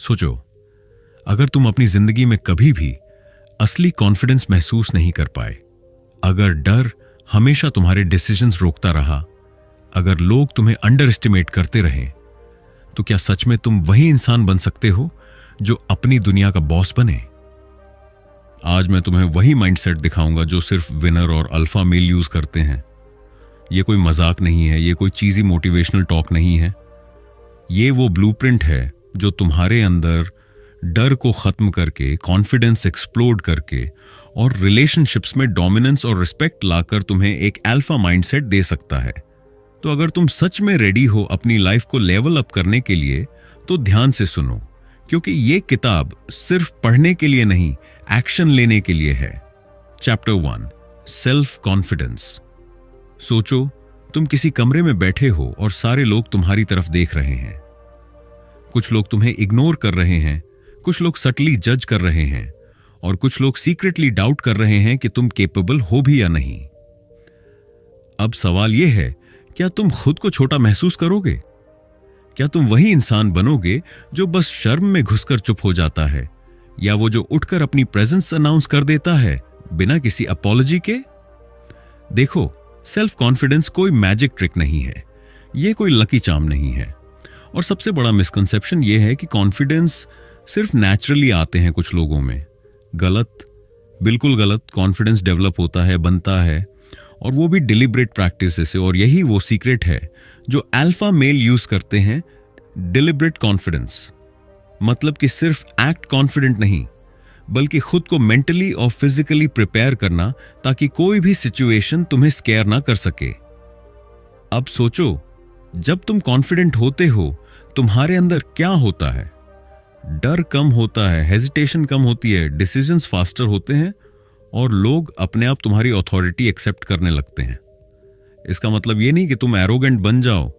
सोचो, अगर तुम अपनी जिंदगी में कभी भी असली कॉन्फिडेंस महसूस नहीं कर पाए, अगर डर हमेशा तुम्हारे डिसीजंस रोकता रहा, अगर लोग तुम्हें अंडर एस्टिमेट करते रहे, तो क्या सच में तुम वही इंसान बन सकते हो जो अपनी दुनिया का बॉस बने? आज मैं तुम्हें वही माइंडसेट दिखाऊंगा जो सिर्फ विनर और अल्फा मेल यूज करते हैं। ये कोई मजाक नहीं है, ये कोई चीजी मोटिवेशनल टॉक नहीं है। ये वो ब्लूप्रिंट है जो तुम्हारे अंदर डर को खत्म करके, कॉन्फिडेंस एक्सप्लोड करके और रिलेशनशिप्स में डोमिनेंस और रिस्पेक्ट लाकर तुम्हें एक अल्फा माइंडसेट दे सकता है। तो अगर तुम सच में रेडी हो अपनी लाइफ को लेवल अप करने के लिए, तो ध्यान से सुनो, क्योंकि ये किताब सिर्फ पढ़ने के लिए नहीं, एक्शन लेने के लिए है। Chapter 1, self confidence. सोचो, तुम किसी कमरे में बैठे हो और सारे लोग तुम्हारी तरफ देख रहे हैं। कुछ लोग तुम्हें इग्नोर कर रहे हैं, कुछ लोग सटली जज कर रहे हैं और कुछ लोग सीक्रेटली डाउट कर रहे हैं कि तुम केपेबल हो भी या नहीं। अब सवाल यह है, क्या तुम खुद को छोटा महसूस करोगे? क्या तुम वही इंसान बनोगे जो बस शर्म में घुसकर चुप हो जाता है, या वो जो उठकर अपनी प्रेजेंस अनाउंस कर देता है बिना किसी अपॉलॉजी के? देखो, सेल्फ कॉन्फिडेंस कोई मैजिक ट्रिक नहीं है, ये कोई लकी चार्म नहीं है। और सबसे बड़ा मिसकंसेप्शन ये है कि कॉन्फिडेंस सिर्फ नेचुरली आते हैं कुछ लोगों में। गलत, बिल्कुल गलत। कॉन्फिडेंस डेवलप होता है, बनता है, और वो भी डिलिब्रेट प्रैक्टिस से। और यही वो सीक्रेट है जो अल्फा मेल यूज करते हैं, डिलिब्रेट कॉन्फिडेंस। मतलब कि सिर्फ एक्ट कॉन्फिडेंट नहीं, बल्कि खुद को मेंटली और फिजिकली प्रिपेयर करना ताकि कोई भी सिचुएशन तुम्हें स्केयर ना कर सके। अब सोचो, जब तुम कॉन्फिडेंट होते हो, तुम्हारे अंदर क्या होता है? डर कम होता है, हेजिटेशन कम होती है, डिसीजंस फास्टर होते हैं और लोग अपने आप तुम्हारी अथॉरिटी एक्सेप्ट करने लगते हैं। इसका मतलब ये नहीं कि तुम एरोगेंट बन जाओ।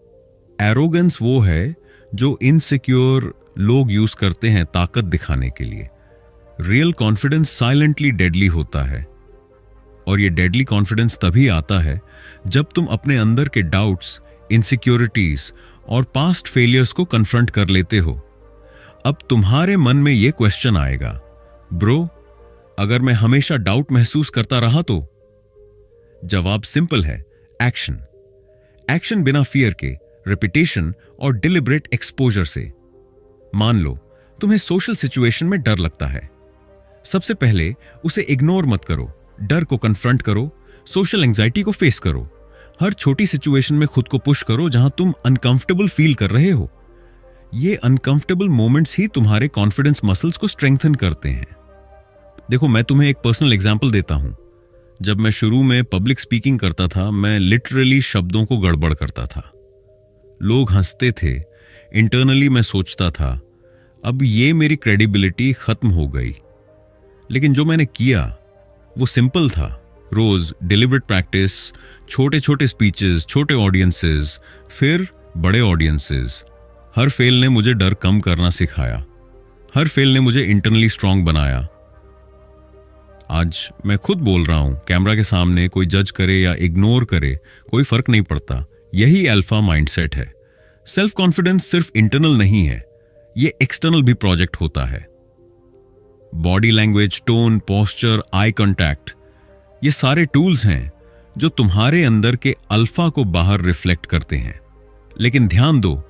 एरोगेंस वो है जो इनसिक्योर लोग यूज करते हैं ताकत दिखाने के लिए। रियल कॉन्फिडेंस साइलेंटली डेडली होता है, और ये डेडली कॉन्फिडेंस तभी आता है जब तुम अपने अंदर के डाउट्स, इनसिक्योरिटीज और पास्ट फेलियर्स को कन्फ्रंट कर लेते हो। अब तुम्हारे मन में यह क्वेश्चन आएगा, ब्रो, अगर मैं हमेशा डाउट महसूस करता रहा तो? जवाब सिंपल है, एक्शन। एक्शन बिना फियर के, रिपीटेशन और डिलिब्रेट एक्सपोजर से। मान लो तुम्हें सोशल सिचुएशन में डर लगता है। सबसे पहले उसे इग्नोर मत करो, डर को कन्फ्रंट करो, सोशल एंजाइटी को फेस करो। हर छोटी सिचुएशन में खुद को पुश करो जहां तुम अनकंफर्टेबल फील कर रहे हो। ये अनकंफर्टेबल मोमेंट्स ही तुम्हारे कॉन्फिडेंस मसल्स को स्ट्रेंथन करते हैं। देखो, मैं तुम्हें एक पर्सनल एग्जांपल देता हूं। जब मैं शुरू में पब्लिक स्पीकिंग करता था, मैं लिटरली शब्दों को गड़बड़ करता था। लोग हंसते थे, इंटरनली मैं सोचता था, अब ये मेरी क्रेडिबिलिटी खत्म हो गई। लेकिन जो मैंने किया वो सिंपल था। रोज डिलिब्रेट प्रैक्टिस, छोटे छोटे स्पीचेस, छोटे ऑडियंसेस, फिर बड़े ऑडियंसेस। हर फेल ने मुझे डर कम करना सिखाया, हर फेल ने मुझे इंटरनली स्ट्रांग बनाया। आज मैं खुद बोल रहा हूं कैमरा के सामने, कोई जज करे या इग्नोर करे, कोई फर्क नहीं पड़ता। यही अल्फा माइंडसेट है। सेल्फ कॉन्फिडेंस सिर्फ इंटरनल नहीं है, ये एक्सटर्नल भी प्रोजेक्ट होता है। Body language, tone, posture, eye contact, ये सारे टूल्स हैं जो तुम्हारे अंदर के अल्फा को बाहर रिफ्लेक्ट करते हैं। लेकिन ध्यान दो,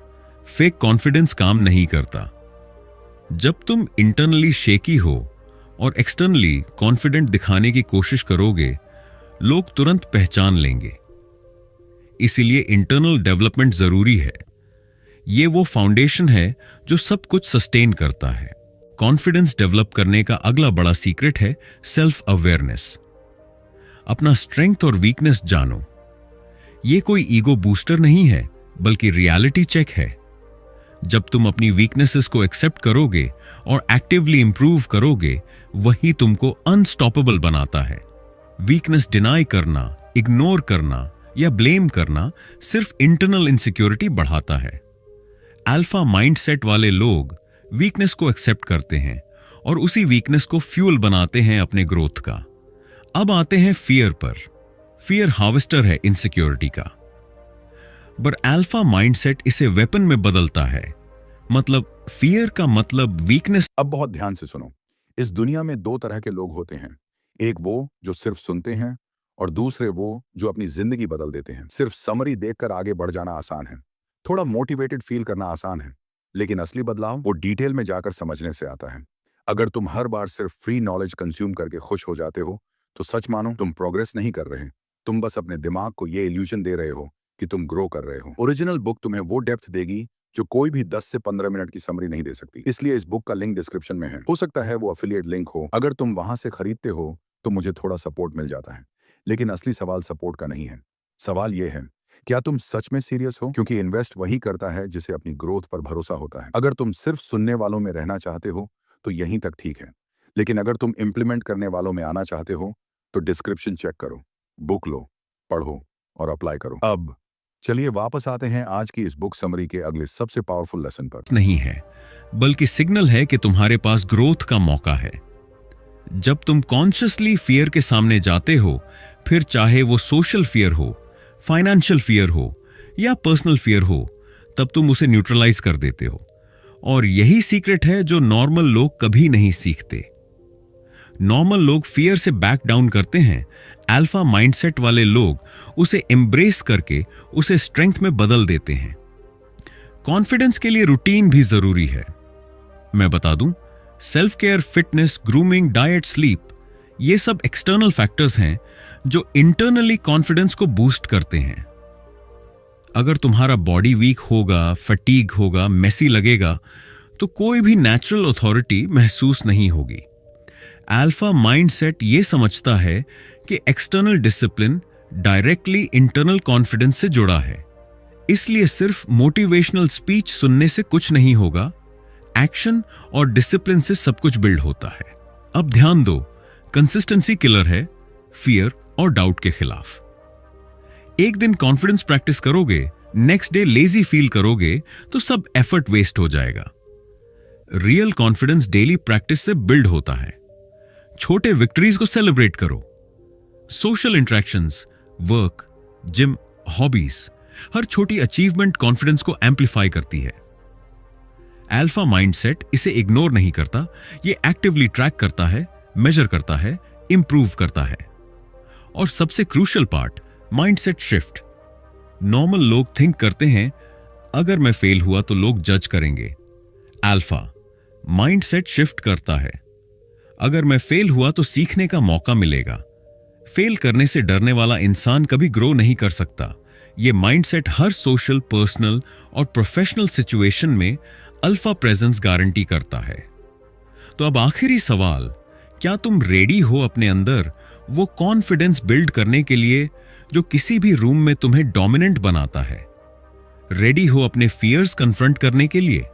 फेक कॉन्फिडेंस काम नहीं करता। जब तुम इंटरनली शेकी हो और एक्सटर्नली कॉन्फिडेंट दिखाने की कोशिश करोगे, लोग तुरंत पहचान लेंगे। इसीलिए इंटरनल डेवलपमेंट जरूरी है। ये वो फाउंडेशन है जो सब कुछ सस्टेन करता है। कॉन्फिडेंस डेवलप करने का अगला बड़ा सीक्रेट है सेल्फ अवेयरनेस। अपना स्ट्रेंथ और वीकनेस जानो। ये कोई ईगो बूस्टर नहीं है, बल्कि रियलिटी चेक है। जब तुम अपनी वीकनेसेस को एक्सेप्ट करोगे और एक्टिवली इंप्रूव करोगे, वही तुमको अनस्टॉपेबल बनाता है। वीकनेस डिनाई करना, इग्नोर करना या ब्लेम करना सिर्फ इंटरनल इनसिक्योरिटी बढ़ाता है। अल्फा माइंडसेट वाले लोग वीकनेस को एक्सेप्ट करते हैं और उसी वीकनेस को फ्यूल बनाते हैं अपने ग्रोथ का। अब आते हैं फियर पर। फियर हार्वेस्टर है इनसिक्योरिटी का, पर अल्फा माइंडसेट इसे वेपन में बदलता है। मतलब फियर का मतलब वीकनेस। अब बहुत ध्यान से सुनो। इस दुनिया में दो तरह के लोग होते हैं, एक वो जो सिर्फ सुनते हैं और दूसरे वो जो अपनी जिंदगी बदल देते हैं। सिर्फ समरी देखकर आगे बढ़ जाना आसान है, थोड़ा मोटिवेटेड फील करना आसान है, लेकिन असली बदलाव वो डिटेल में जाकर समझने से आता है। अगर तुम हर बार सिर्फ फ्री नॉलेज कंज्यूम करके खुश हो जाते हो तो सच मानो तुम प्रोग्रेस नहीं कर रहे। तुम बस अपने दिमाग को ये इल्यूजन दे रहे हो कि तुम ग्रो कर रहे हो। ओरिजिनल बुक तुम्हें वो डेप्थ देगी जो कोई भी 10 से 15 मिनट की समरी नहीं दे सकती। इसलिए इस बुक का लिंक डिस्क्रिप्शन में है, हो सकता है वो अफिलिएट लिंक हो। अगर तुम वहां से खरीदते हो तो मुझे थोड़ा सपोर्ट मिल जाता है। लेकिन असली सवाल सपोर्ट का नहीं है, सवाल ये है, क्या तुम सच में सीरियस हो? क्योंकि इन्वेस्ट वही करता है जिसे अपनी ग्रोथ पर भरोसा होता है। अगर तुम सिर्फ सुनने वालों में रहना चाहते हो तो यहीं तक ठीक है, लेकिन अगर तुम इंप्लीमेंट करने वालों में आना चाहते हो तो डिस्क्रिप्शन चेक करो, बुक लो, पढ़ो और अप्लाई करो। अब चलिए वापस आते हैं आज की इस बुक समरी के अगले सबसे पावरफुल लेसन पर। नहीं है, बल्कि सिग्नल है कि तुम्हारे पास ग्रोथ का मौका है। जब तुम कॉन्शियसली फियर के सामने जाते हो, फिर चाहे वो सोशल फियर हो, फाइनेंशियल फियर हो या पर्सनल फियर हो, तब तुम उसे न्यूट्रलाइज कर देते हो। और यही सीक्रेट है जो नॉर्मल लोग कभी नहीं सीखते। नॉर्मल लोग फियर से बैक डाउन करते हैं, अल्फा माइंडसेट वाले लोग उसे एम्ब्रेस करके उसे स्ट्रेंथ में बदल देते हैं। कॉन्फिडेंस के लिए रूटीन भी जरूरी है। मैं बता दूं, self care, fitness, grooming, diet, sleep, ये सब एक्सटर्नल फैक्टर्स हैं जो इंटरनली कॉन्फिडेंस को बूस्ट करते हैं। अगर तुम्हारा बॉडी वीक होगा, फटीग होगा, मेसी लगेगा, तो कोई भी नेचुरल अथॉरिटी महसूस नहीं होगी। अल्फा माइंडसेट ये समझता है कि external discipline directly internal confidence से जुड़ा है। इसलिए सिर्फ मोटिवेशनल स्पीच सुनने से कुछ नहीं होगा, एक्शन और डिसिप्लिन से सब कुछ बिल्ड होता है। अब ध्यान दो, कंसिस्टेंसी किलर है फियर और डाउट के खिलाफ। एक दिन कॉन्फिडेंस प्रैक्टिस करोगे, नेक्स्ट डे लेजी फील करोगे तो सब एफर्ट वेस्ट हो जाएगा। रियल कॉन्फिडेंस डेली प्रैक्टिस से बिल्ड होता है। छोटे विक्ट्रीज को सेलिब्रेट करो। Social interactions, work, gym, hobbies, हर छोटी अचीवमेंट कॉन्फिडेंस को एम्पलीफाई करती है। अल्फा माइंडसेट इसे इग्नोर नहीं करता, ये एक्टिवली ट्रैक करता है, मेजर करता है, इंप्रूव करता है। और सबसे crucial part, mindset shift. Normal लोग थिंक करते हैं अगर मैं फेल हुआ तो लोग जज करेंगे। अल्फा माइंडसेट शिफ्ट करता है, अगर मैं फेल हुआ तो सीखने का मौका मिलेगा। फेल करने से डरने वाला इंसान कभी ग्रो नहीं कर सकता। यह माइंडसेट हर सोशल, पर्सनल और प्रोफेशनल सिचुएशन में अल्फा प्रेजेंस गारंटी करता है। तो अब आखिरी सवाल, क्या तुम रेडी हो अपने अंदर वो कॉन्फिडेंस बिल्ड करने के लिए जो किसी भी रूम में तुम्हें डोमिनेंट बनाता है? रेडी हो अपने फियर्स कन्फ्रंट करने के लिए?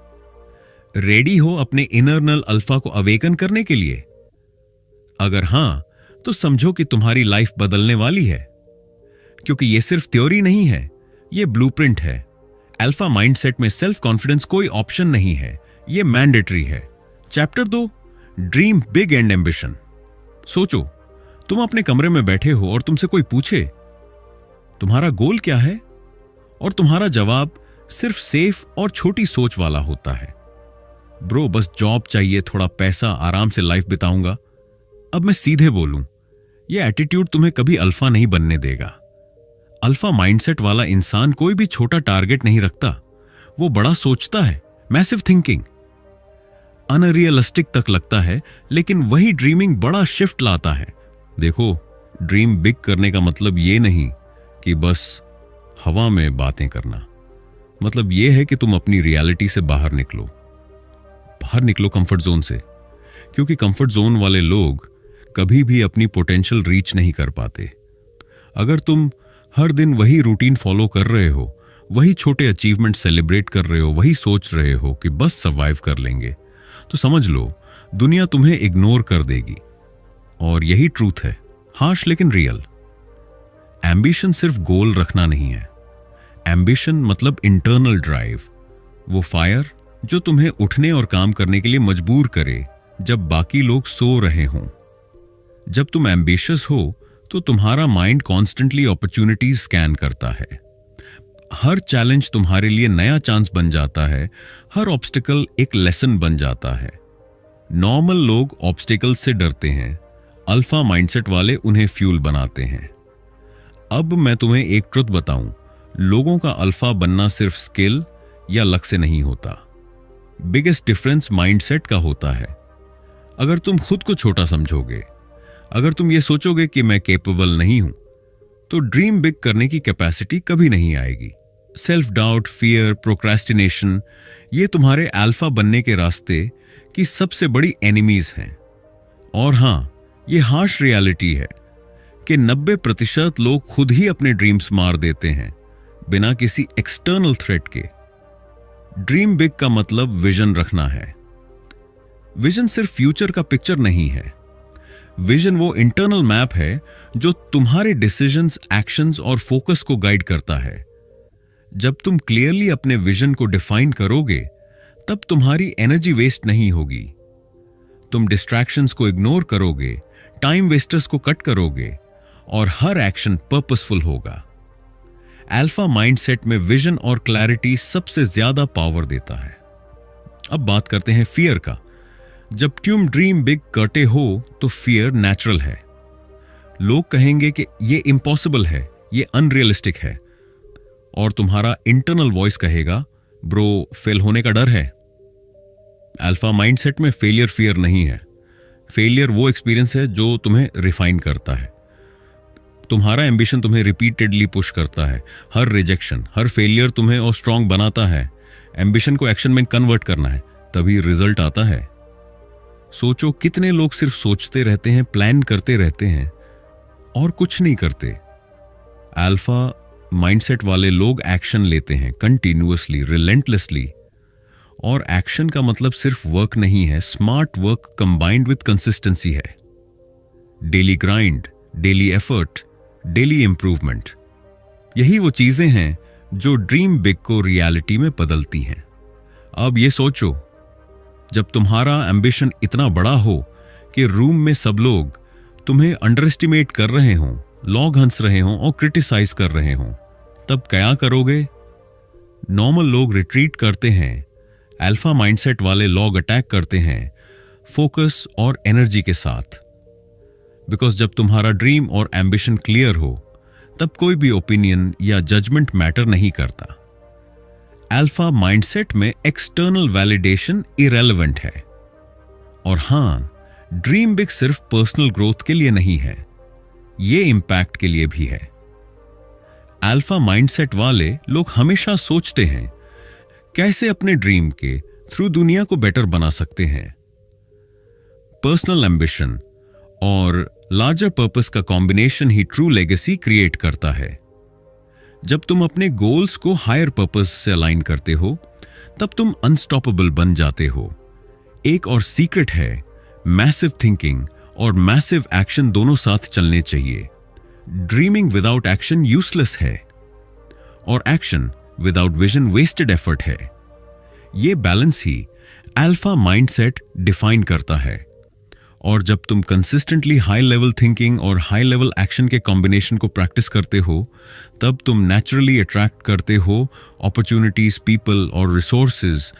रेडी हो अपने इनरनल अल्फा को अवेकन करने के लिए? अगर हां, तो समझो कि तुम्हारी लाइफ बदलने वाली है, क्योंकि यह सिर्फ थ्योरी नहीं है, यह ब्लूप्रिंट है। अल्फा माइंडसेट में सेल्फ कॉन्फिडेंस कोई ऑप्शन नहीं है, यह मैंडेटरी है। Chapter 2, dream big and ambition. सोचो, तुम अपने कमरे में बैठे हो और तुमसे कोई पूछे तुम्हारा गोल क्या है, और तुम्हारा जवाब सिर्फ सेफ और छोटी सोच वाला होता है, ब्रो बस जॉब चाहिए, थोड़ा पैसा, आराम से लाइफ बिताऊंगा। अब मैं सीधे बोलूं, यह एटीट्यूड तुम्हें कभी अल्फा नहीं बनने देगा। अल्फा माइंडसेट वाला इंसान कोई भी छोटा टारगेट नहीं रखता, वो बड़ा सोचता है, मैसिव थिंकिंग। अनरियलिस्टिक तक लगता है, लेकिन वही ड्रीमिंग बड़ा शिफ्ट लाता है। देखो, ड्रीम बिग करने का मतलब ये नहीं कि बस हवा में बातें करना। मतलब ये है कि तुम अपनी रियलिटी से बाहर निकलो कंफर्ट जोन से, क्योंकि कंफर्ट जोन वाले लोग कभी भी अपनी पोटेंशियल रीच नहीं कर पाते। अगर तुम हर दिन वही रूटीन फॉलो कर रहे हो, वही छोटे अचीवमेंट सेलिब्रेट कर रहे हो, वही सोच रहे हो कि बस सर्वाइव कर लेंगे, तो समझ लो दुनिया तुम्हें इग्नोर कर देगी। और यही ट्रूथ है, हार्श लेकिन रियल। एम्बिशन सिर्फ गोल रखना नहीं है, एम्बिशन मतलब इंटरनल ड्राइव, वो फायर जो तुम्हें उठने और काम करने के लिए मजबूर करे जब बाकी लोग सो रहे हों। जब तुम एम्बिशियस हो तो तुम्हारा माइंड कॉन्स्टेंटली अपॉर्चुनिटीज स्कैन करता है। हर चैलेंज तुम्हारे लिए नया चांस बन जाता है, हर ऑब्स्टिकल एक लेसन बन जाता है। नॉर्मल लोग ऑब्स्टिकल से डरते हैं, अल्फा माइंडसेट वाले उन्हें फ्यूल बनाते हैं। अब मैं तुम्हें एक ट्रुथ बताऊं, लोगों का अल्फा बनना सिर्फ स्किल या लक से नहीं होता। बिगेस्ट डिफरेंस माइंडसेट का होता है। अगर तुम खुद को छोटा समझोगे, अगर तुम ये सोचोगे कि मैं कैपेबल नहीं हूं, तो ड्रीम बिग करने की कैपेसिटी कभी नहीं आएगी। सेल्फ डाउट, फियर, प्रोक्रेस्टिनेशन, ये तुम्हारे अल्फा बनने के रास्ते की सबसे बड़ी एनिमीज हैं। और हां, ये हार्श रियलिटी है कि 90% लोग खुद ही अपने ड्रीम्स मार देते हैं बिना किसी एक्सटर्नल थ्रेट के। ड्रीम बिग का मतलब विजन रखना है। विजन सिर्फ फ्यूचर का पिक्चर नहीं है। विजन वो इंटरनल मैप है जो तुम्हारे डिसीजंस, एक्शंस और फोकस को गाइड करता है। जब तुम क्लियरली अपने विजन को डिफाइन करोगे, तब तुम्हारी एनर्जी वेस्ट नहीं होगी। तुम डिस्ट्रैक्शंस को इग्नोर करोगे, टाइम वेस्टर्स को कट करोगे और हर एक्शन पर्पसफुल होगा। अल्फा माइंडसेट में विजन और क्लैरिटी सबसे ज्यादा पावर देता है। अब बात करते हैं फियर का। जब तुम ड्रीम बिग करते हो तो फियर नेचुरल है। लोग कहेंगे कि ये इम्पॉसिबल है, ये अनरियलिस्टिक है, और तुम्हारा इंटरनल वॉइस कहेगा, ब्रो, फेल होने का डर है। अल्फा माइंडसेट में फेलियर फियर नहीं है। फेलियर वो एक्सपीरियंस है जो तुम्हें रिफाइन करता है। तुम्हारा एम्बिशन तुम्हें रिपीटेडली पुश करता है। हर रिजेक्शन, हर फेलियर तुम्हें और स्ट्रांग बनाता है। एम्बिशन को एक्शन में कन्वर्ट करना है, तभी रिजल्ट आता है। सोचो, कितने लोग सिर्फ सोचते रहते हैं, प्लान करते रहते हैं और कुछ नहीं करते। अल्फा माइंडसेट वाले लोग एक्शन लेते हैं कंटिन्यूअसली, रिलेंटलेसली। और एक्शन का मतलब सिर्फ वर्क नहीं है, smart work combined with consistency है। Daily grind, daily effort, daily improvement, यही वो चीजें हैं जो ड्रीम बिग को रियलिटी में बदलती हैं। अब ये सोचो, जब तुम्हारा एम्बिशन इतना बड़ा हो कि रूम में सब लोग तुम्हें अंडर एस्टिमेट कर रहे हों, लॉग हंस रहे हों और क्रिटिसाइज कर रहे हों, तब क्या करोगे? नॉर्मल लोग रिट्रीट करते हैं, अल्फा माइंडसेट वाले लोग अटैक करते हैं फोकस और एनर्जी के साथ। बिकॉज जब तुम्हारा ड्रीम और एम्बिशन क्लियर हो, तब कोई भी ओपिनियन या जजमेंट मैटर नहीं करता। अल्फा माइंडसेट में एक्सटर्नल वैलिडेशन इरेलेवेंट है। और हां, ड्रीम बिग सिर्फ पर्सनल ग्रोथ के लिए नहीं है, ये इंपैक्ट के लिए भी है। अल्फा माइंडसेट वाले लोग हमेशा सोचते हैं कैसे अपने ड्रीम के थ्रू दुनिया को बेटर बना सकते हैं। पर्सनल एम्बिशन और लार्जर पर्पस का कॉम्बिनेशन ही ट्रू लेगेसी क्रिएट करता है। जब तुम अपने गोल्स को हायर पर्पस से अलाइन करते हो, तब तुम अनस्टॉपेबल बन जाते हो। एक और सीक्रेट है, मैसिव थिंकिंग और मैसिव एक्शन दोनों साथ चलने चाहिए। ड्रीमिंग विदाउट एक्शन यूजलेस है और action without vision wasted effort है। ये बैलेंस ही अल्फा माइंडसेट डिफाइन करता है। और जब तुम कंसिस्टेंटली हाई लेवल थिंकिंग और हाई लेवल एक्शन के कॉम्बिनेशन को प्रैक्टिस करते हो, तब तुम नेचुरली अट्रैक्ट करते हो अपॉर्चुनिटीज, पीपल और रिसोर्सेज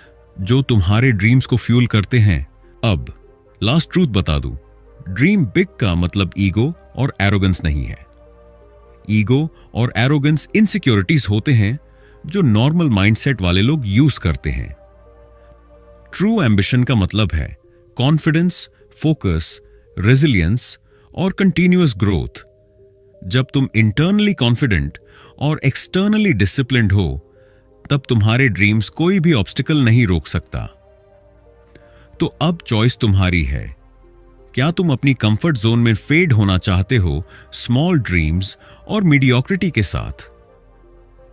जो तुम्हारे ड्रीम्स को फ्यूल करते हैं। अब लास्ट ट्रूथ बता दूं, ड्रीम बिग का मतलब ईगो और एरोगेंस नहीं है। ईगो और एरोगेंस इनसिक्योरिटीज होते हैं जो नॉर्मल माइंडसेट वाले लोग यूज करते हैं। ट्रू एम्बिशन का मतलब है कॉन्फिडेंस, फोकस, रेजिलियंस और कंटिन्यूअस ग्रोथ। जब तुम इंटरनली कॉन्फिडेंट और एक्सटर्नली डिसिप्लिन्ड हो, तब तुम्हारे ड्रीम्स कोई भी ऑब्स्टिकल नहीं रोक सकता। तो अब चॉइस तुम्हारी है। क्या तुम अपनी कंफर्ट जोन में फेड होना चाहते हो स्मॉल ड्रीम्स और मीडियोक्रिटी के साथ,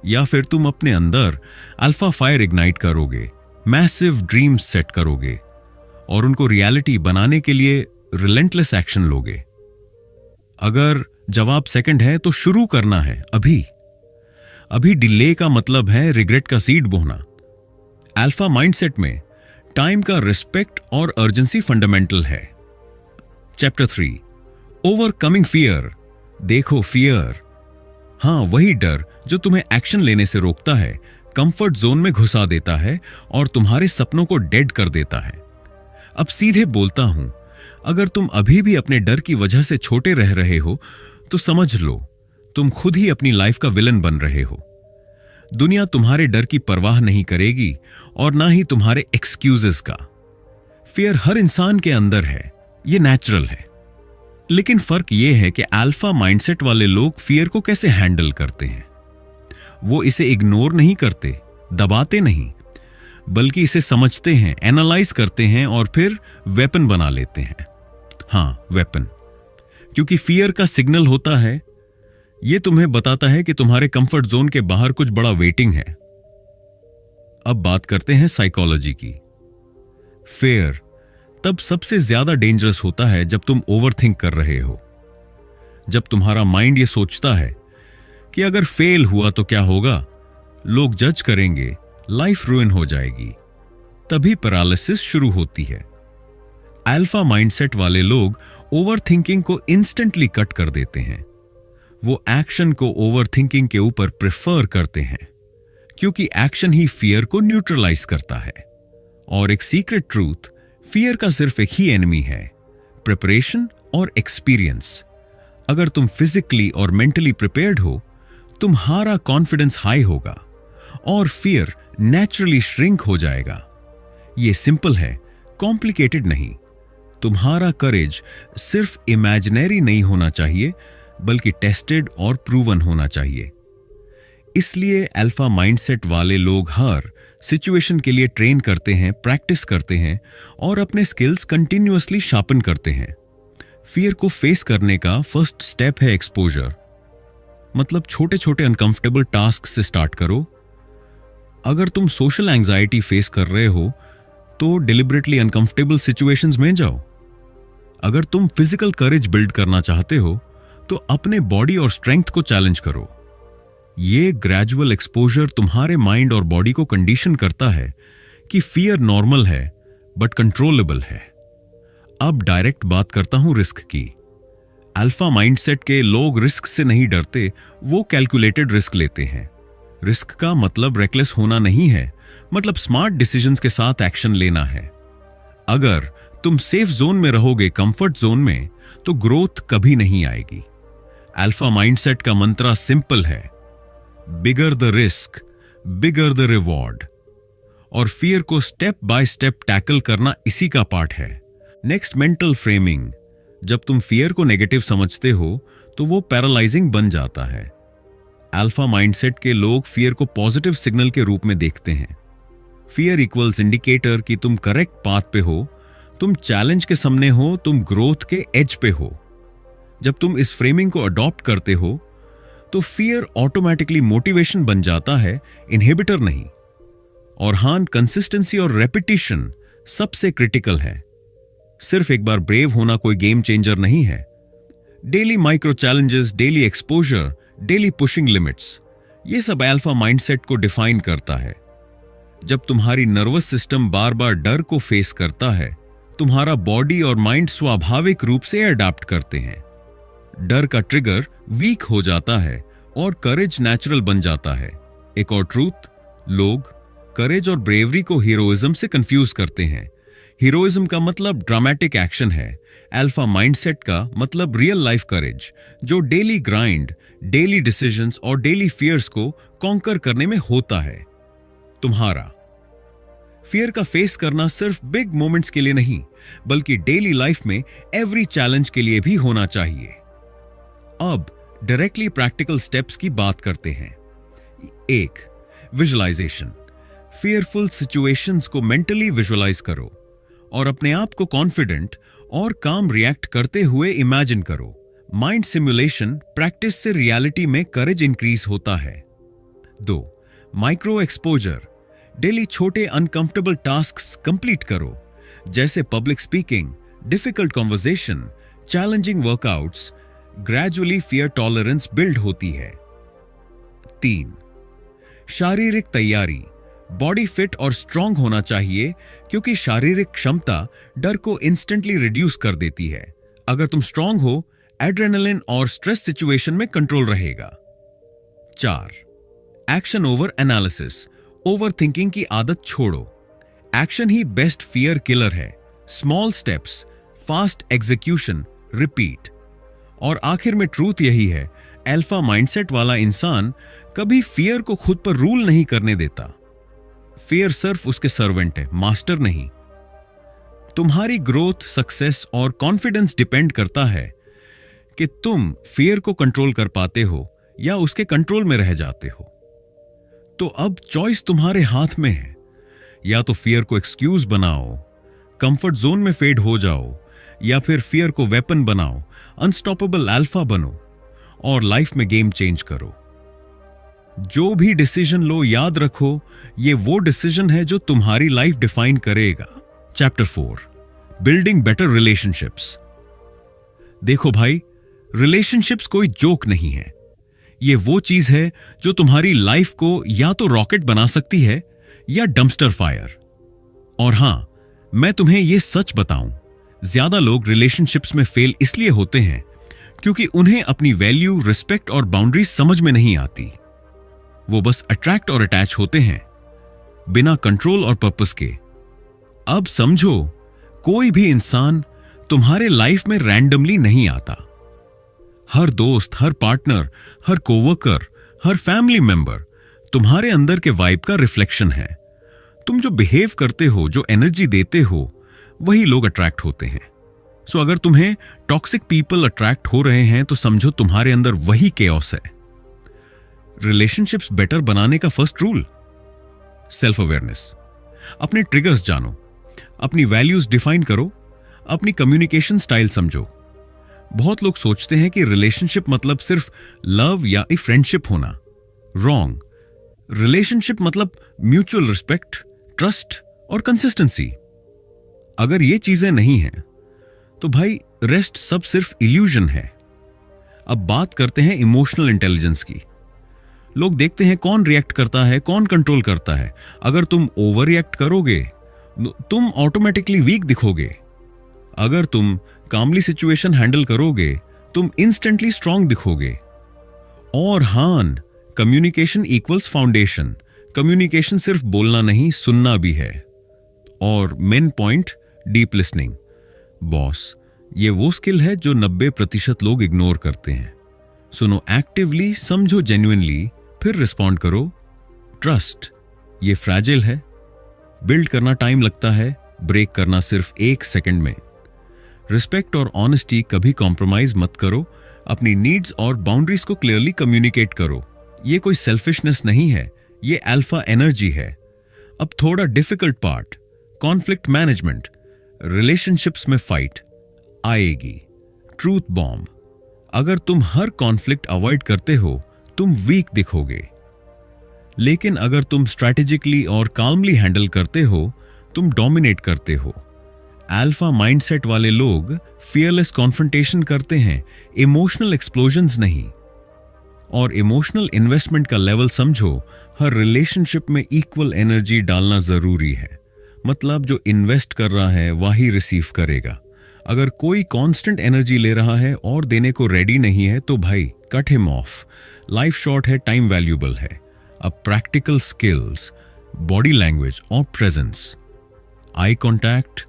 या फिर तुम अपने अंदर अल्फा फायर इग्नाइट करोगे, मैसिव ड्रीम्स सेट करोगे और उनको रियलिटी बनाने के लिए रिलेंटलेस एक्शन लोगे? अगर जवाब सेकंड है तो शुरू करना है अभी। अभी डिले का मतलब है रिग्रेट का सीड बोना। अल्फा माइंडसेट में टाइम का रिस्पेक्ट और अर्जेंसी फंडामेंटल है। Chapter 3, overcoming fear. देखो, फियर, हां, वही डर जो तुम्हें एक्शन लेने से रोकता है, कंफर्ट जोन में घुसा देता है और तुम्हारे सपनों को डेड कर देता है। अब सीधे बोलता हूं, अगर तुम अभी भी अपने डर की वजह से छोटे रह रहे हो तो समझ लो तुम खुद ही अपनी लाइफ का विलन बन रहे हो। दुनिया तुम्हारे डर की परवाह नहीं करेगी और ना ही तुम्हारे एक्सक्यूजेस का। फियर हर इंसान के अंदर है, ये नेचुरल है। लेकिन फर्क यह है कि अल्फा माइंडसेट वाले लोग फियर को कैसे हैंडल करते हैं। वो इसे इग्नोर नहीं करते, दबाते नहीं, बल्कि इसे समझते हैं, एनालाइज करते हैं और फिर वेपन बना लेते हैं। हां, वेपन। क्योंकि फियर का सिग्नल होता है, यह तुम्हें बताता है कि तुम्हारे कंफर्ट जोन के बाहर कुछ बड़ा वेटिंग है। अब बात करते हैं साइकोलॉजी की। फियर तब सबसे ज्यादा डेंजरस होता है जब तुम ओवरथिंक कर रहे हो। जब तुम्हारा माइंड यह सोचता है कि अगर फेल हुआ तो क्या होगा, लोग जज करेंगे, लाइफ रुइन हो जाएगी, तभी पैरालिसिस शुरू होती है। अल्फा माइंडसेट वाले लोग ओवरथिंकिंग को इंस्टेंटली कट कर देते हैं। वो एक्शन को ओवरथिंकिंग के ऊपर प्रेफर करते हैं, क्योंकि एक्शन ही फियर को न्यूट्रलाइज करता है। और एक सीक्रेट ट्रूथ, फियर का सिर्फ एक ही एनिमी है, प्रिपरेशन और एक्सपीरियंस। अगर तुम फिजिकली और मेंटली प्रिपेयर्ड हो, तुम्हारा कॉन्फिडेंस हाई होगा और फियर नेचुरली श्रिंक हो जाएगा। यह सिंपल है, कॉम्प्लिकेटेड नहीं। तुम्हारा करेज सिर्फ इमेजिनरी नहीं होना चाहिए, बल्कि टेस्टेड और प्रूवन होना चाहिए। इसलिए अल्फा माइंडसेट वाले लोग हर सिचुएशन के लिए ट्रेन करते हैं, प्रैक्टिस करते हैं और अपने स्किल्स कंटिन्यूअसली शार्पन करते हैं। फियर को फेस करने का फर्स्ट स्टेप है एक्सपोजर। मतलब छोटे छोटे अनकंफर्टेबल टास्क से स्टार्ट करो। अगर तुम सोशल एंजाइटी फेस कर रहे हो तो डिलिबरेटली अनकंफर्टेबल सिचुएशंस में जाओ। अगर तुम फिजिकल करेज बिल्ड करना चाहते हो तो अपने बॉडी और स्ट्रेंथ को चैलेंज करो। ये ग्रेजुअल एक्सपोजर तुम्हारे माइंड और बॉडी को कंडीशन करता है कि फियर नॉर्मल है बट कंट्रोलेबल है। अब डायरेक्ट बात करता हूं रिस्क की। अल्फा माइंडसेट के लोग रिस्क से नहीं डरते, वो कैलकुलेटेड रिस्क लेते हैं। रिस्क का मतलब रेकलेस होना नहीं है, मतलब स्मार्ट डिसीजंस के साथ एक्शन लेना है। अगर तुम सेफ जोन में रहोगे, कंफर्ट जोन में, तो ग्रोथ कभी नहीं आएगी। अल्फा माइंडसेट का मंत्रा सिंपल है, bigger the risk, bigger the reward. और फियर को स्टेप बाय स्टेप टैकल करना इसी का पार्ट है। Next, mental framing. जब तुम फियर को नेगेटिव समझते हो तो वो पैरालाइजिंग बन जाता है। अल्फा माइंडसेट के लोग फियर को पॉजिटिव सिग्नल के रूप में देखते हैं। फियर इक्वल्स इंडिकेटर कि तुम करेक्ट पाथ पे हो, तुम चैलेंज के सामने हो, तुम ग्रोथ के एज पे हो। जब तुम इस फ्रेमिंग को अडॉप्ट करते हो तो फियर ऑटोमेटिकली मोटिवेशन बन जाता है, इनहिबिटर नहीं। और हां, कंसिस्टेंसी और रेपिटेशन सबसे क्रिटिकल है। सिर्फ एक बार ब्रेव होना कोई गेम चेंजर नहीं है। Daily micro challenges, daily exposure, daily pushing limits, ये सब अल्फा माइंडसेट को डिफाइन करता है। जब तुम्हारी नर्वस सिस्टम बार बार डर को फेस करता है, तुम्हारा बॉडी और माइंड स्वाभाविक रूप से अडैप्ट करते हैं। डर का ट्रिगर वीक हो जाता है और करेज नेचुरल बन जाता है। एक और ट्रूथ, लोग करेज और ब्रेवरी को हीरोइज्म से कंफ्यूज करते हैं। हीरोइज्म का मतलब ड्रामेटिक एक्शन है, अल्फा माइंडसेट का मतलब रियल लाइफ करेज, जो डेली ग्राइंड, डेली डिसीजंस और डेली फियर्स को कॉन्कर करने में होता है। तुम्हारा फियर का फेस करना सिर्फ बिग मोमेंट्स के लिए नहीं, बल्कि डेली लाइफ में एवरी चैलेंज के लिए भी होना चाहिए। अब डायरेक्टली प्रैक्टिकल स्टेप्स की बात करते हैं। 1. विजुअलाइजेशन। फियरफुल सिचुएशंस को मेंटली विजुअलाइज करो और अपने आप को कॉन्फिडेंट और काम रिएक्ट करते हुए इमेजिन करो। माइंड सिमुलेशन प्रैक्टिस से रियलिटी में करेज इंक्रीज होता है। 2. Micro exposure. डेली छोटे अनकंफर्टेबल टास्क्स कंप्लीट करो, जैसे public speaking, difficult conversation, challenging workouts. Gradually fear tolerance build होती है। 3. शारीरिक तैयारी। बॉडी फिट और स्ट्रांग होना चाहिए, क्योंकि शारीरिक क्षमता डर को इंस्टेंटली रिड्यूस कर देती है। अगर तुम स्ट्रांग हो, एड्रेनलिन और स्ट्रेस सिचुएशन में कंट्रोल रहेगा। 4. Action over analysis, over thinking की आदत छोड़ो। एक्शन ही बेस्ट फियर किलर है। Small steps, fast execution, repeat. और आखिर में ट्रूथ यही है, अल्फा माइंडसेट वाला इंसान कभी फियर को खुद पर रूल नहीं करने देता। फियर सिर्फ उसके सर्वेंट है, मास्टर नहीं। तुम्हारी ग्रोथ, सक्सेस और कॉन्फिडेंस डिपेंड करता है कि तुम फियर को कंट्रोल कर पाते हो या उसके कंट्रोल में रह जाते हो। तो अब चॉइस तुम्हारे हाथ में है। या तो फियर को एक्सक्यूज बनाओ, कंफर्ट जोन में फेड हो जाओ, या फिर फियर को वेपन बनाओ, अनस्टॉपेबल अल्फा बनो और लाइफ में गेम चेंज करो। जो भी डिसीजन लो, याद रखो ये वो डिसीजन है जो तुम्हारी लाइफ डिफाइन करेगा। Chapter 4, building better relationships. देखो भाई, रिलेशनशिप्स कोई जोक नहीं है। ये वो चीज है जो तुम्हारी लाइफ को या तो रॉकेट बना सकती है या डंपस्टर फायर। और हां, मैं तुम्हें यह सच बताऊं, ज्यादा लोग रिलेशनशिप्स में फेल इसलिए होते हैं क्योंकि उन्हें अपनी वैल्यू, रिस्पेक्ट और बाउंड्रीज समझ में नहीं आती। वो बस अट्रैक्ट और अटैच होते हैं बिना कंट्रोल और पर्पस के। अब समझो, कोई भी इंसान तुम्हारे लाइफ में रैंडमली नहीं आता। हर दोस्त, हर पार्टनर, हर कोवर्कर, हर फैमिली मेंबर तुम्हारे अंदर के वाइब का रिफ्लेक्शन है। तुम जो बिहेव करते हो, जो एनर्जी देते हो, वही लोग अट्रैक्ट होते हैं। सो अगर तुम्हें टॉक्सिक पीपल अट्रैक्ट हो रहे हैं तो समझो तुम्हारे अंदर वही केओस है। रिलेशनशिप्स बेटर बनाने का फर्स्ट रूल, सेल्फ अवेयरनेस। अपने ट्रिगर्स जानो, अपनी वैल्यूज डिफाइन करो, अपनी कम्युनिकेशन स्टाइल समझो। बहुत लोग सोचते हैं कि रिलेशनशिप मतलब सिर्फ लव या फ्रेंडशिप होना। रॉन्ग। रिलेशनशिप मतलब म्यूचुअल रिस्पेक्ट, ट्रस्ट और कंसिस्टेंसी। अगर ये चीजें नहीं हैं तो भाई रेस्ट सब सिर्फ इल्यूजन है। अब बात करते हैं इमोशनल इंटेलिजेंस की। लोग देखते हैं कौन रिएक्ट करता है, कौन कंट्रोल करता है। अगर तुम ओवर रिएक्ट करोगे तुम ऑटोमेटिकली वीक दिखोगे। अगर तुम कामली सिचुएशन हैंडल करोगे तुम इंस्टेंटली स्ट्रांग दिखोगे। और हां, कम्युनिकेशन इक्वल्स फाउंडेशन। कम्युनिकेशन सिर्फ बोलना नहीं, सुनना भी है। और main point, deep listening. Boss, ये वो स्किल है जो 90% लोग इग्नोर करते हैं। सुनो एक्टिवली, समझो जेन्युइनली, फिर रिस्पॉन्ड करो। ट्रस्ट, ये फ्रैजिल है। बिल्ड करना टाइम लगता है, ब्रेक करना सिर्फ 1 सेकंड में। रिस्पेक्ट और ऑनेस्टी, कभी कॉम्प्रोमाइज मत करो। अपनी नीड्स और बाउंड्रीज को क्लियरली कम्युनिकेट करो। ये कोई सेल्फिशनेस नहीं है, ये अल्फा एनर्जी है। अब थोड़ा difficult part, conflict management. Relationships में फाइट आएगी, ट्रूथ बॉम्ब। अगर तुम हर कॉन्फ्लिक्ट अवॉइड करते हो तुम वीक दिखोगे, लेकिन अगर तुम स्ट्रैटेजिकली और काल्मली हैंडल करते हो तुम डोमिनेट करते हो। अल्फा माइंडसेट वाले लोग फियरलेस कॉन्फ्रंटेशन करते हैं, इमोशनल एक्सप्लोजन्स नहीं। और इमोशनल इन्वेस्टमेंट का लेवल समझो। हर रिलेशनशिप में इक्वल एनर्जी डालना जरूरी है। मतलब जो इन्वेस्ट कर रहा है वही रिसीव करेगा। अगर कोई कांस्टेंट एनर्जी ले रहा है और देने को रेडी नहीं है तो भाई cut him of. Life short है, टाइम वैल्यूएबल है। अब प्रैक्टिकल स्किल्स, बॉडी लैंग्वेज और presence, eye contact,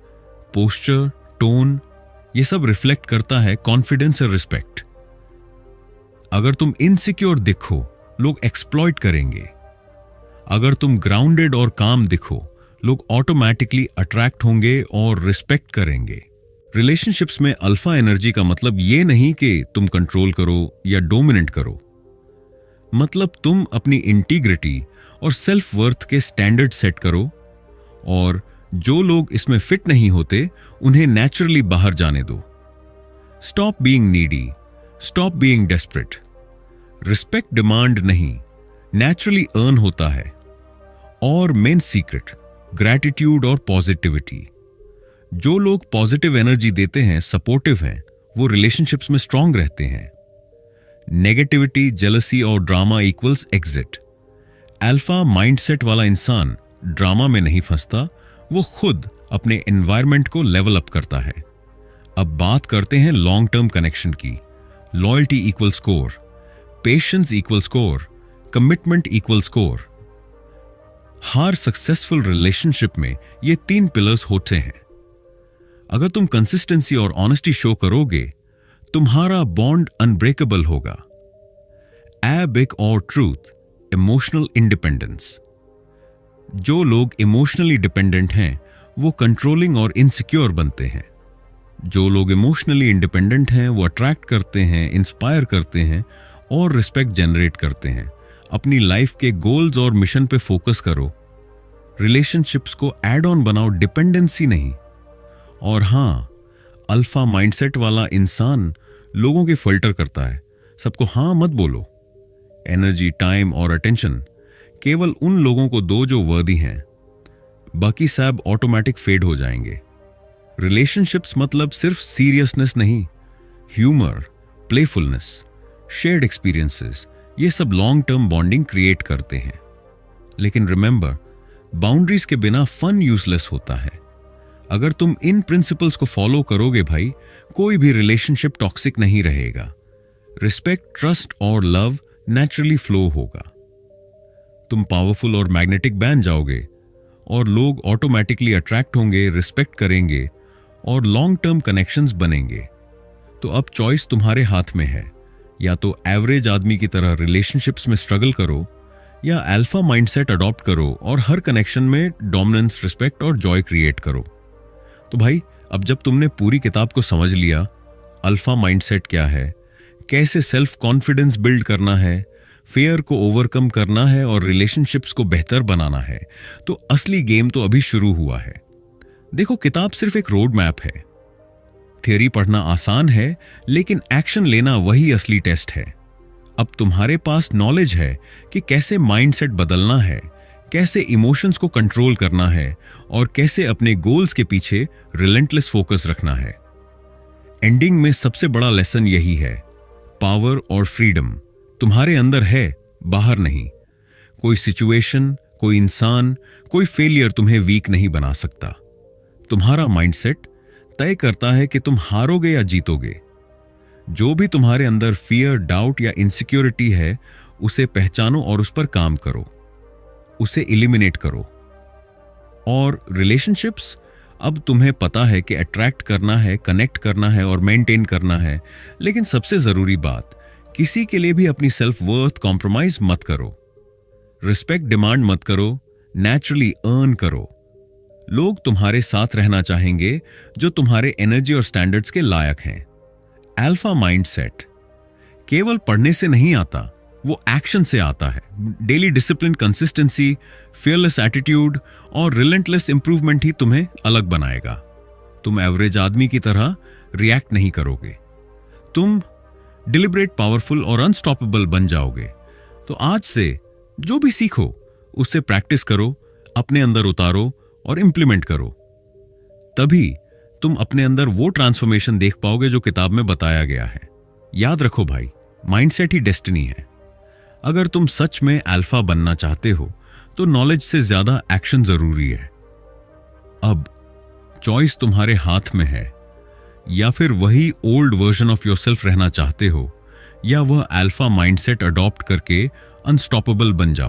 posture, tone, ये सब रिफ्लेक्ट करता है कॉन्फिडेंस और रिस्पेक्ट। अगर तुम इनसिक्योर दिखो लोग एक्सप्लॉइट करेंगे। अगर तुम ग्राउंडेड और काम दिखो लोग ऑटोमेटिकली अट्रैक्ट होंगे और रिस्पेक्ट करेंगे। रिलेशनशिप्स में अल्फा एनर्जी का मतलब ये नहीं कि तुम कंट्रोल करो या डोमिनेट करो। मतलब तुम अपनी इंटीग्रिटी और सेल्फ वर्थ के स्टैंडर्ड सेट करो और जो लोग इसमें फिट नहीं होते उन्हें नेचुरली बाहर जाने दो। Stop being needy, stop being desperate. Respect demand नहीं, नेचुरली अर्न होता है। और मेन सीक्रेट, ग्रैटिट्यूड और पॉजिटिविटी। जो लोग पॉजिटिव एनर्जी देते हैं, सपोर्टिव हैं, वो रिलेशनशिप्स में स्ट्रांग रहते हैं। नेगेटिविटी, जेलसी और drama equals exit. Alpha mindset वाला इंसान ड्रामा में नहीं फंसता, वो खुद अपने एनवायरनमेंट को लेवल अप करता है। अब बात करते हैं लॉन्ग टर्म कनेक्शन की। Loyalty equal score, patience equal score, commitment equal score. हर सक्सेसफुल रिलेशनशिप में ये 3 पिलर्स होते हैं। अगर तुम कंसिस्टेंसी और ऑनेस्टी शो करोगे, तुम्हारा बॉन्ड अनब्रेकेबल होगा। एबिक और ट्रूथ, इमोशनल इंडिपेंडेंस। जो लोग इमोशनली डिपेंडेंट हैं वो कंट्रोलिंग और इनसिक्योर बनते हैं। जो लोग इमोशनली इंडिपेंडेंट हैं वो अट्रैक्ट करते हैं, इंस्पायर करते हैं और रिस्पेक्ट जनरेट करते हैं। अपनी लाइफ के गोल्स और मिशन पे फोकस करो। रिलेशनशिप्स को एड ऑन बनाओ, डिपेंडेंसी नहीं। और हां, अल्फा माइंडसेट वाला इंसान लोगों के फिल्टर करता है। सबको हां मत बोलो। एनर्जी, टाइम और अटेंशन केवल उन लोगों को दो जो वर्दी हैं। बाकी सब ऑटोमेटिक फेड हो जाएंगे। रिलेशनशिप्स मतलब सिर्फ सीरियसनेस नहीं, ह्यूमर, प्लेफुलनेस, शेयर्ड एक्सपीरियंसेस, ये सब लॉन्ग टर्म बॉन्डिंग क्रिएट करते हैं। लेकिन रिमेंबर, बाउंड्रीज के बिना फन यूजलेस होता है। अगर तुम इन प्रिंसिपल्स को फॉलो करोगे भाई, कोई भी रिलेशनशिप टॉक्सिक नहीं रहेगा। रिस्पेक्ट, ट्रस्ट और लव नेचुरली फ्लो होगा। तुम पावरफुल और मैग्नेटिक बन जाओगे और लोग ऑटोमेटिकली अट्रैक्ट होंगे, रिस्पेक्ट करेंगे और लॉन्ग टर्म कनेक्शंस बनेंगे। तो अब चॉइस तुम्हारे हाथ में है। या तो एवरेज आदमी की तरह रिलेशनशिप्स में स्ट्रगल करो, या अल्फा माइंडसेट अडॉप्ट करो और हर कनेक्शन में डोमिनेंस, रिस्पेक्ट और जॉय क्रिएट करो। तो भाई, अब जब तुमने पूरी किताब को समझ लिया, अल्फा माइंडसेट क्या है, कैसे सेल्फ कॉन्फिडेंस बिल्ड करना है, फेयर को ओवरकम करना है और रिलेशनशिप्स को बेहतर बनाना है, तो असली गेम तो अभी शुरू हुआ है। देखो, किताब सिर्फ एक रोड मैप है। थियरी पढ़ना आसान है, लेकिन एक्शन लेना वही असली टेस्ट है। अब तुम्हारे पास नॉलेज है कि कैसे माइंडसेट बदलना है, कैसे इमोशंस को कंट्रोल करना है और कैसे अपने गोल्स के पीछे रिलेंटलेस फोकस रखना है। एंडिंग में सबसे बड़ा लेसन यही है, पावर और फ्रीडम तुम्हारे अंदर है, बाहर नहीं। कोई सिचुएशन, कोई इंसान, कोई फेलियर तुम्हें वीक नहीं बना सकता। तुम्हारा माइंडसेट तय करता है कि तुम हारोगे या जीतोगे। जो भी तुम्हारे अंदर फियर, डाउट या इनसिक्योरिटी है, उसे पहचानो और उस पर काम करो, उसे एलिमिनेट करो। और रिलेशनशिप्स, अब तुम्हें पता है कि अट्रैक्ट करना है, कनेक्ट करना है और मेंटेन करना है। लेकिन सबसे जरूरी बात, किसी के लिए भी अपनी सेल्फ वर्थ कॉम्प्रोमाइज मत करो। रिस्पेक्ट डिमांड मत करो, नेचुरली अर्न करो। लोग तुम्हारे साथ रहना चाहेंगे जो तुम्हारे एनर्जी और स्टैंडर्ड्स के लायक हैं। अल्फा माइंडसेट केवल पढ़ने से नहीं आता, वो एक्शन से आता है। Daily discipline, consistency, fearless attitude और रिलेंटलेस इंप्रूवमेंट ही तुम्हें अलग बनाएगा। तुम एवरेज आदमी की तरह रिएक्ट नहीं करोगे। तुम डिलिबरेट, पावरफुल और अनस्टॉपेबल बन जाओगे। तो आज से जो भी सीखो उससे प्रैक्टिस करो, अपने अंदर उतारो और इंप्लीमेंट करो। तभी तुम अपने अंदर वो ट्रांसफॉर्मेशन देख पाओगे जो किताब में बताया गया है। याद रखो भाई, माइंडसेट ही डेस्टिनी है। अगर तुम सच में अल्फा बनना चाहते हो तो नॉलेज से ज्यादा एक्शन जरूरी है। अब चॉइस तुम्हारे हाथ में है। या फिर वही ओल्ड वर्जन ऑफ योरसेल्फ रहना चाहते हो, या वह अल्फा माइंडसेट अडॉप्ट करके अनस्टॉपेबल बन जाओ।